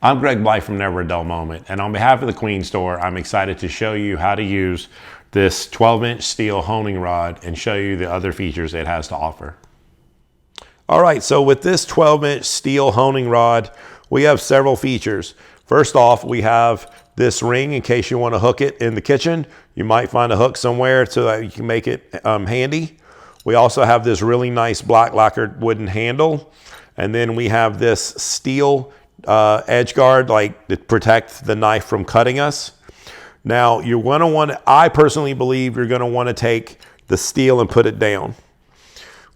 I'm Greg Blythe from Never a Dull Moment, and on behalf of the Queen Store, I'm excited to show you how to use this 12-inch steel honing rod and show you the other features it has to offer. All right, so with this 12-inch steel honing rod, we have several features. First off, we have this ring in case you want to hook it in the kitchen. You might find a hook somewhere so that you can make it handy. We also have this really nice black lacquered wooden handle. And then we have this steel edge guard to protect the knife from cutting us. Now you're going to want to, I personally believe you're going to want to take the steel and put it down.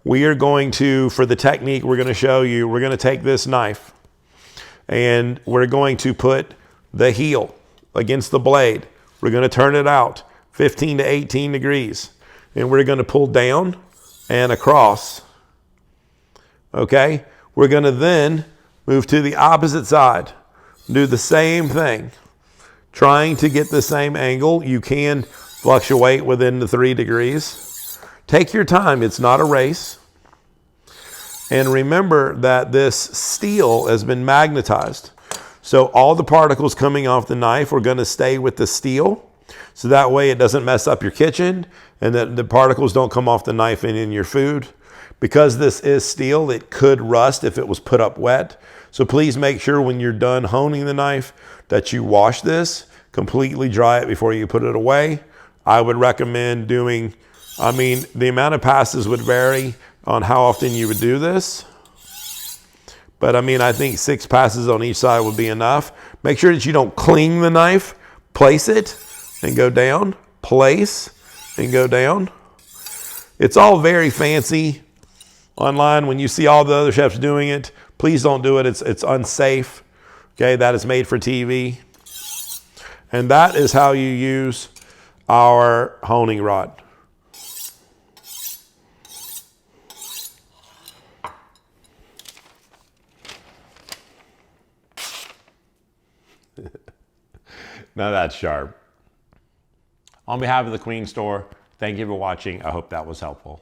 We are going to, for the technique we're going to show you, we're going to take this knife and we're going to put the heel against the blade. We're going to turn it out 15 to 18 degrees and we're going to pull down and across. Okay, we're going to then move to the opposite side. Do the same thing. Trying to get the same angle. You can fluctuate within the 3 degrees. Take your time. It's not a race. And remember that this steel has been magnetized. So all the particles coming off the knife are going to stay with the steel. So that way it doesn't mess up your kitchen and that the particles don't come off the knife and in your food. Because this is steel, it could rust if it was put up wet. So please make sure when you're done honing the knife that you wash this, completely dry it before you put it away. I would recommend doing, the amount of passes would vary on how often you would do this. But I think 6 passes on each side would be enough. Make sure that you don't cling the knife. Place it and go down. Place and go down. It's all very fancy online. When you see all the other chefs doing it, please don't do it. It's unsafe. Okay, that is made for TV. And that is how you use our honing rod. Now that's sharp. On behalf of the Queen Store, thank you for watching. I hope that was helpful.